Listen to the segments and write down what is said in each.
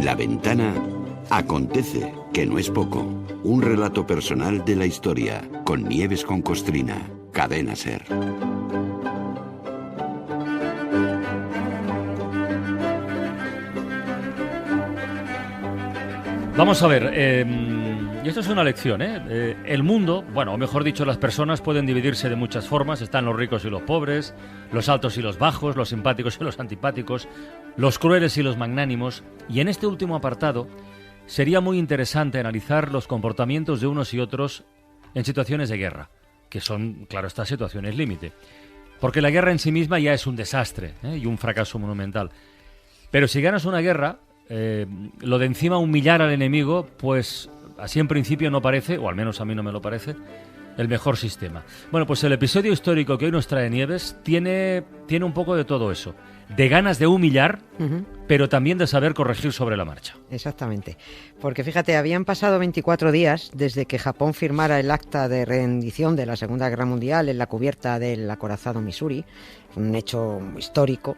La Ventana acontece, que no es poco. Un relato personal de la historia, con Nieves con Costrina, Cadena SER. Vamos a ver, y esto es una lección, el mundo, bueno, o mejor dicho, las personas pueden dividirse de muchas formas. Están los ricos y los pobres, los altos y los bajos, los simpáticos y los antipáticos, los crueles y los magnánimos. Y en este último apartado sería muy interesante analizar los comportamientos de unos y otros en situaciones de guerra, que son, claro, estas situaciones límite. Porque la guerra en sí misma ya es un desastre, y un fracaso monumental. Pero si ganas una guerra, lo de encima humillar al enemigo, pues así en principio no parece, o al menos a mí no me lo parece, el mejor sistema. Bueno, pues el episodio histórico que hoy nos trae Nieves tiene un poco de todo eso. De ganas de humillar, pero también de saber corregir sobre la marcha. Exactamente. Porque fíjate, habían pasado 24 días desde que Japón firmara el acta de rendición de la Segunda Guerra Mundial en la cubierta del acorazado Missouri, un hecho histórico,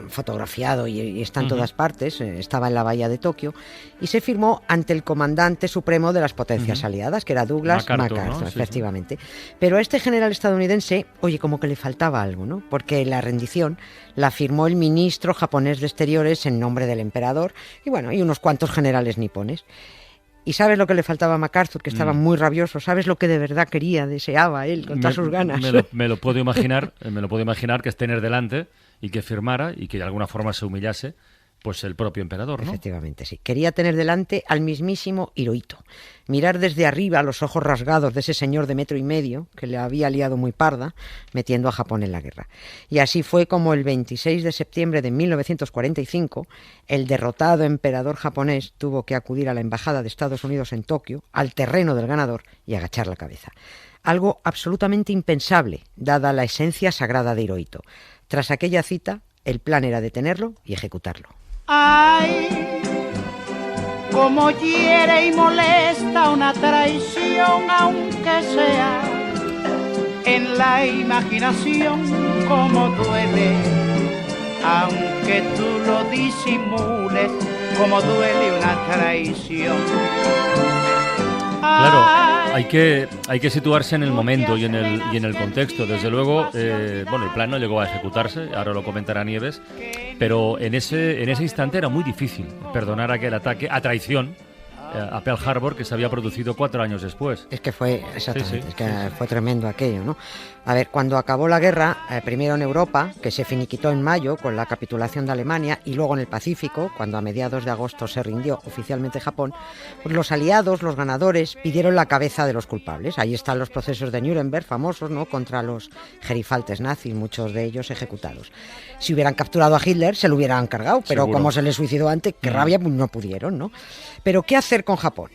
fotografiado y está en todas partes, estaba en la bahía de Tokio, y se firmó ante el comandante supremo de las potencias aliadas, que era Douglas MacArthur, ¿no? Efectivamente. Sí. Pero a este general estadounidense, oye, como que le faltaba algo, ¿no? Porque la rendición la firmó el ministro japonés de Exteriores en nombre del emperador, y bueno, y unos cuantos generales nipones. ¿Y sabes lo que le faltaba a MacArthur? Que estaba muy rabioso. ¿Sabes lo que de verdad quería, deseaba él, con todas sus ganas? Me lo puedo imaginar, que es tener delante y que firmara y que de alguna forma se humillase, pues el propio emperador, ¿no? Efectivamente, sí. Quería tener delante al mismísimo Hirohito. Mirar desde arriba los ojos rasgados de ese señor de 1,5 metros que le había liado muy parda, metiendo a Japón en la guerra. Y así fue como el 26 de septiembre de 1945, el derrotado emperador japonés tuvo que acudir a la embajada de Estados Unidos en Tokio, al terreno del ganador, y agachar la cabeza. Algo absolutamente impensable, dada la esencia sagrada de Hirohito. Tras aquella cita, el plan era detenerlo y ejecutarlo. Ay, como hiere y molesta una traición, aunque sea en la imaginación, como duele, aunque tú lo disimules, como duele una traición. Claro, hay que situarse en el momento y en el contexto. Desde luego, bueno, el plan no llegó a ejecutarse, ahora lo comentará Nieves, pero en ese instante era muy difícil perdonar aquel ataque a traición a Pearl Harbor que se había producido 4 años después. Es que fue, exactamente, fue tremendo aquello, ¿no? A ver, cuando acabó la guerra, primero en Europa, que se finiquitó en mayo con la capitulación de Alemania, y luego en el Pacífico, cuando a mediados de agosto se rindió oficialmente Japón, pues los aliados, los ganadores, pidieron la cabeza de los culpables. Ahí están los procesos de Nuremberg famosos, ¿no?, contra los gerifaltes nazis, muchos de ellos ejecutados. Si hubieran capturado a Hitler, se lo hubieran cargado, pero seguro, como se le suicidó antes, qué rabia, pues no pudieron, ¿no? Pero ¿qué hacer con Japón?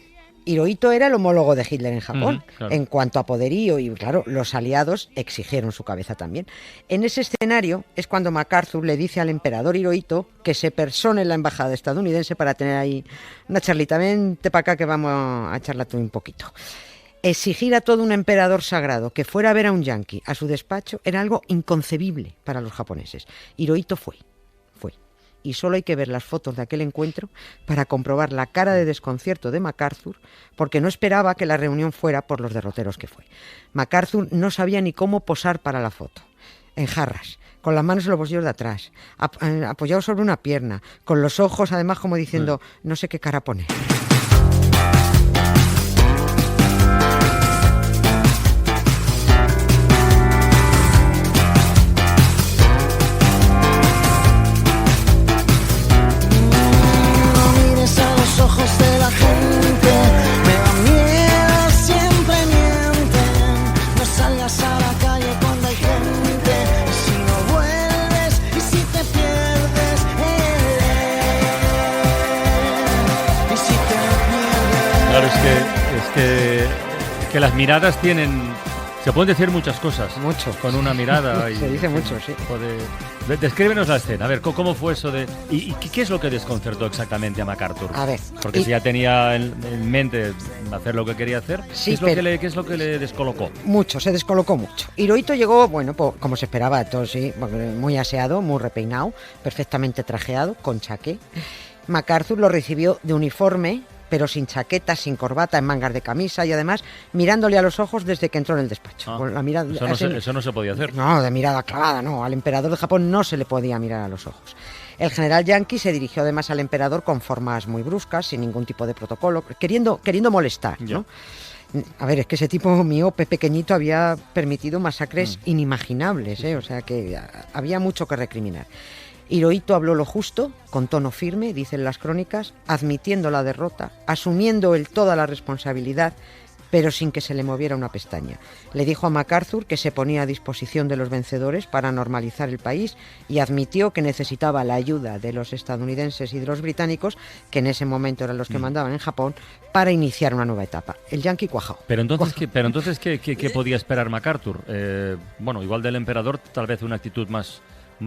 Hirohito era el homólogo de Hitler en Japón, claro, en cuanto a poderío, y claro, los aliados exigieron su cabeza también. En ese escenario es cuando MacArthur le dice al emperador Hirohito que se persone en la embajada estadounidense para tener ahí una charlita. Vente para acá que vamos a charlarte un poquito. Exigir a todo un emperador sagrado que fuera a ver a un yanqui a su despacho era algo inconcebible para los japoneses. Hirohito fue. Y solo hay que ver las fotos de aquel encuentro para comprobar la cara de desconcierto de MacArthur, porque no esperaba que la reunión fuera por los derroteros que fue. MacArthur no sabía ni cómo posar para la foto. En jarras, con las manos en los bolsillos de atrás, apoyado sobre una pierna, con los ojos además como diciendo, no sé qué cara poner. Que las miradas se pueden decir muchas cosas. Mucho. Con una mirada. Se dice mucho, sí. Descríbenos la escena. A ver, ¿cómo fue eso de...? ¿Y qué es lo que desconcertó exactamente a MacArthur? A ver. Porque si ya tenía en mente hacer lo que quería hacer, sí, ¿qué es lo que le descolocó? Mucho, se descolocó mucho. Hirohito llegó, bueno, pues, como se esperaba, todo, sí, muy aseado, muy repeinado, perfectamente trajeado, con chaqué. MacArthur lo recibió de uniforme, pero sin chaqueta, sin corbata, en mangas de camisa y además mirándole a los ojos desde que entró en el despacho. Con la mirada, eso no se podía hacer. No, de mirada clavada, no. Al emperador de Japón no se le podía mirar a los ojos. El general yanqui se dirigió además al emperador con formas muy bruscas, sin ningún tipo de protocolo, queriendo molestar, ¿no? A ver, es que ese tipo miope pequeñito había permitido masacres inimaginables, o sea que había mucho que recriminar. Hirohito habló lo justo, con tono firme, dicen las crónicas, admitiendo la derrota, asumiendo él toda la responsabilidad, pero sin que se le moviera una pestaña. Le dijo a MacArthur que se ponía a disposición de los vencedores para normalizar el país y admitió que necesitaba la ayuda de los estadounidenses y de los británicos, que en ese momento eran los que mandaban en Japón, para iniciar una nueva etapa. El yanqui cuajó. Pero entonces, ¿qué podía esperar MacArthur? Bueno, igual del emperador, tal vez una actitud más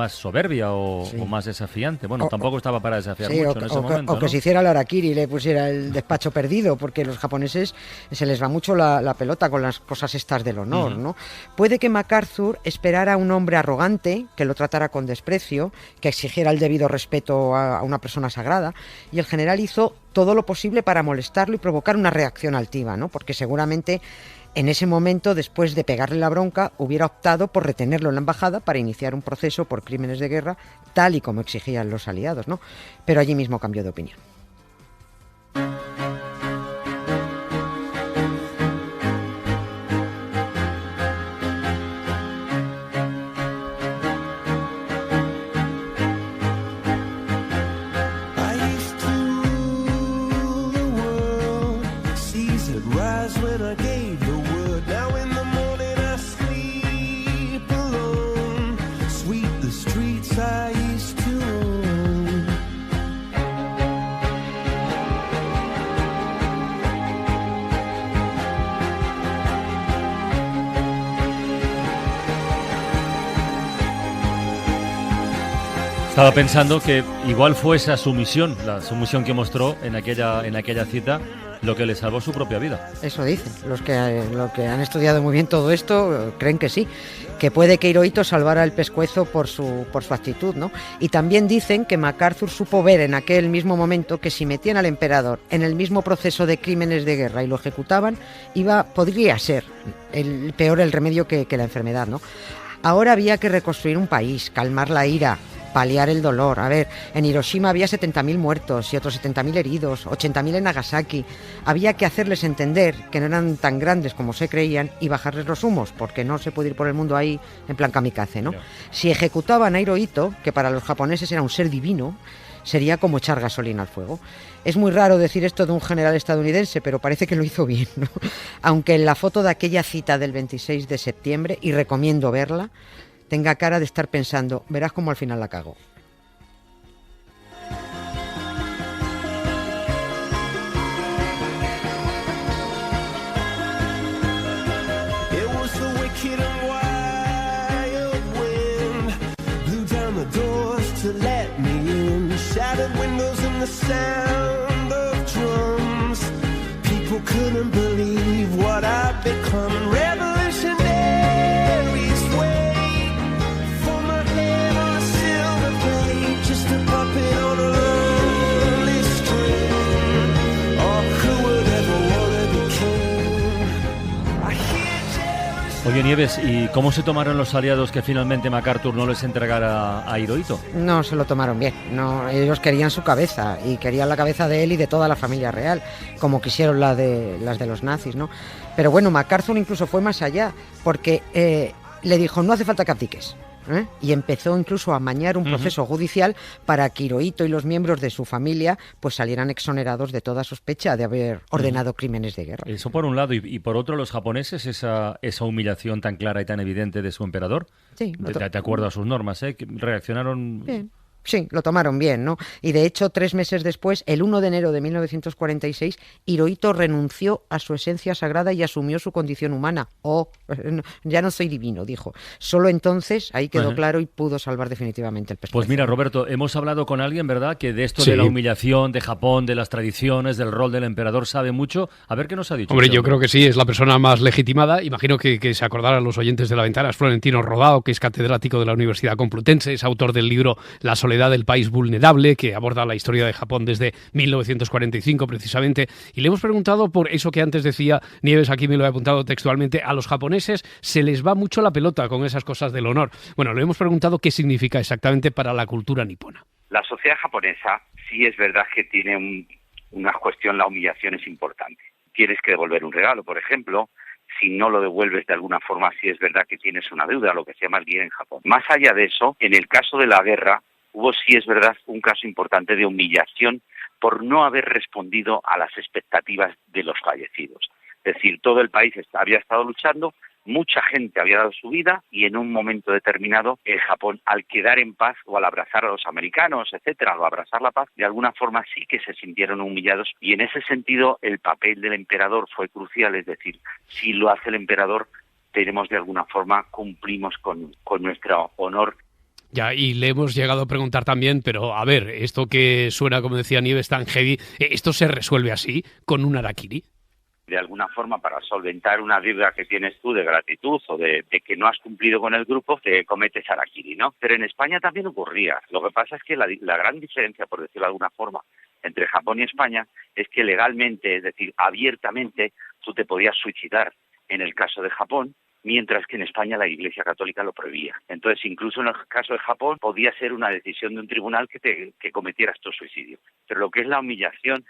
soberbia o más desafiante. Bueno, tampoco estaba para desafiar mucho en ese momento. O que se hiciera el harakiri y le pusiera el despacho perdido, porque los japoneses se les va mucho la pelota con las cosas estas del honor, ¿no? Puede que MacArthur esperara a un hombre arrogante, que lo tratara con desprecio, que exigiera el debido respeto a una persona sagrada, y el general hizo todo lo posible para molestarlo y provocar una reacción altiva, ¿no? Porque seguramente en ese momento, después de pegarle la bronca, hubiera optado por retenerlo en la embajada para iniciar un proceso por crímenes de guerra, tal y como exigían los aliados, ¿no? Pero allí mismo cambió de opinión. Estaba pensando que igual fue esa sumisión, la sumisión que mostró en aquella cita, lo que le salvó su propia vida. Eso dicen. Los que han estudiado muy bien todo esto creen que sí, que puede que Hirohito salvara el pescuezo por su actitud, ¿no? Y también dicen que MacArthur supo ver en aquel mismo momento que si metían al emperador en el mismo proceso de crímenes de guerra y lo ejecutaban, podría ser peor el remedio que la enfermedad, ¿no? Ahora había que reconstruir un país, calmar la ira, paliar el dolor. A ver, en Hiroshima había 70.000 muertos y otros 70.000 heridos, 80.000 en Nagasaki. Había que hacerles entender que no eran tan grandes como se creían y bajarles los humos, porque no se puede ir por el mundo ahí en plan kamikaze, ¿no? Si ejecutaban a Hirohito, que para los japoneses era un ser divino, sería como echar gasolina al fuego. Es muy raro decir esto de un general estadounidense, pero parece que lo hizo bien, ¿no? Aunque en la foto de aquella cita del 26 de septiembre, y recomiendo verla, tenga cara de estar pensando, verás cómo al final la cago. Oye, Nieves, ¿y cómo se tomaron los aliados que finalmente MacArthur no les entregara a Hirohito? No se lo tomaron bien. No, ellos querían su cabeza y querían la cabeza de él y de toda la familia real, como quisieron las de los nazis, ¿no? Pero bueno, MacArthur incluso fue más allá, porque le dijo, no hace falta que abdiques. Y empezó incluso a amañar un proceso judicial para que Hirohito y los miembros de su familia pues salieran exonerados de toda sospecha de haber ordenado crímenes de guerra. Eso por un lado, y por otro los japoneses, esa humillación tan clara y tan evidente de su emperador, sí, de acuerdo a sus normas, que reaccionaron bien. Sí, lo tomaron bien, ¿no? Y de hecho, 3 meses después, el 1 de enero de 1946, Hirohito renunció a su esencia sagrada y asumió su condición humana. Ya no soy divino, dijo. Solo entonces, ahí quedó claro y pudo salvar definitivamente el pescuezo. Pues mira, Roberto, hemos hablado con alguien, ¿verdad?, que de esto de la humillación, de Japón, de las tradiciones, del rol del emperador, sabe mucho. A ver qué nos ha dicho. Hombre, yo creo que sí, es la persona más legitimada. Imagino que se acordarán los oyentes de La Ventana. Es Florentino Rodao, que es catedrático de la Universidad Complutense, es autor del libro La soledad soledad del país vulnerable, que aborda la historia de Japón desde 1945 precisamente, y le hemos preguntado por eso que antes decía Nieves, aquí me lo he apuntado textualmente, a los japoneses se les va mucho la pelota con esas cosas del honor. Bueno, le hemos preguntado qué significa exactamente para la cultura nipona. La sociedad japonesa sí es verdad que tiene una cuestión, la humillación es importante. Tienes que devolver un regalo, por ejemplo. Si no lo devuelves de alguna forma, sí es verdad que tienes una deuda, lo que se llama el yen en Japón. Más allá de eso, en el caso de la guerra, hubo, sí es verdad, un caso importante de humillación por no haber respondido a las expectativas de los fallecidos. Es decir, todo el país había estado luchando, mucha gente había dado su vida y en un momento determinado el Japón, al quedar en paz o al abrazar a los americanos, etcétera, o abrazar la paz, de alguna forma sí que se sintieron humillados y en ese sentido el papel del emperador fue crucial, es decir, si lo hace el emperador, tenemos de alguna forma, cumplimos con nuestro honor. Ya, y le hemos llegado a preguntar también, pero a ver, esto que suena, como decía Nieves, tan heavy, ¿esto se resuelve así, con un harakiri? De alguna forma, para solventar una deuda que tienes tú de gratitud o de que no has cumplido con el grupo, te cometes harakiri, ¿no? Pero en España también ocurría. Lo que pasa es que la gran diferencia, por decirlo de alguna forma, entre Japón y España es que legalmente, es decir, abiertamente, tú te podías suicidar en el caso de Japón, mientras que en España la Iglesia Católica lo prohibía. Entonces, incluso en el caso de Japón, podía ser una decisión de un tribunal que cometieras tu suicidio. Pero lo que es la humillación,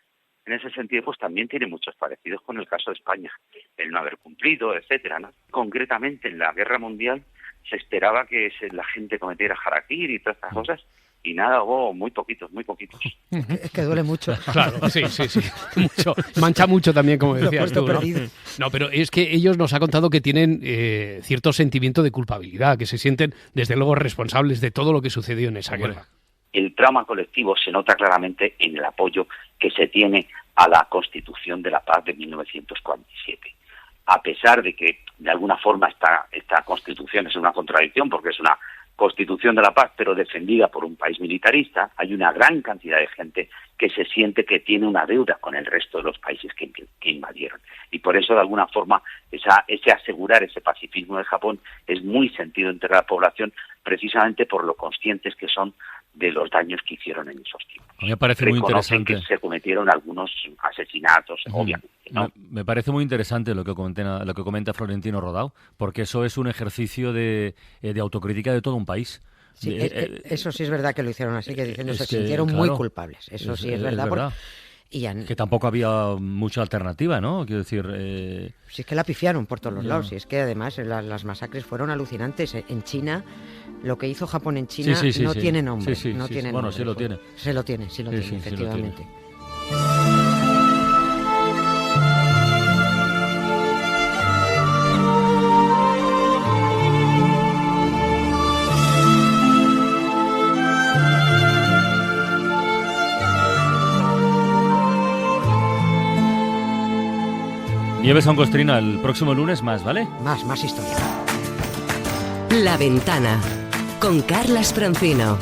en ese sentido, pues también tiene muchos parecidos con el caso de España, el no haber cumplido, etcétera, ¿no? Concretamente, en la Guerra Mundial se esperaba que la gente cometiera harakiri y todas estas cosas, y nada, hubo muy poquitos. Es que duele mucho. Claro, sí, mucho. Mancha mucho también, como decías tú, ¿no? No, pero es que ellos nos han contado que tienen cierto sentimiento de culpabilidad, que se sienten, desde luego, responsables de todo lo que sucedió en esa guerra. El trauma colectivo se nota claramente en el apoyo que se tiene a la Constitución de la Paz de 1947. A pesar de que, de alguna forma, esta Constitución es una contradicción, porque es una Constitución de la Paz, pero defendida por un país militarista, hay una gran cantidad de gente que se siente que tiene una deuda con el resto de los países que invadieron. Y por eso, de alguna forma, ese asegurar ese pacifismo de Japón es muy sentido entre la población, precisamente por lo conscientes que son de los daños que hicieron en esos tiempos. Me parece muy interesante. Que se cometieron algunos asesinatos, obviamente, ¿no? Me parece muy interesante lo que comenta Florentino Rodao, porque eso es un ejercicio de autocrítica de todo un país. Sí, eso sí es verdad que lo hicieron así, que diciendo se sintieron muy culpables. Eso sí es verdad. Que tampoco había mucha alternativa, ¿no? Quiero decir... Si es que la pifiaron por todos los lados. Y es que además las masacres fueron alucinantes. En China, lo que hizo Japón en China no tiene nombre. Bueno, sí lo tiene. Sí lo tiene, efectivamente. Nieves Oncostrina, el próximo lunes más, ¿vale? Más historia. La Ventana, con Carlas Francino.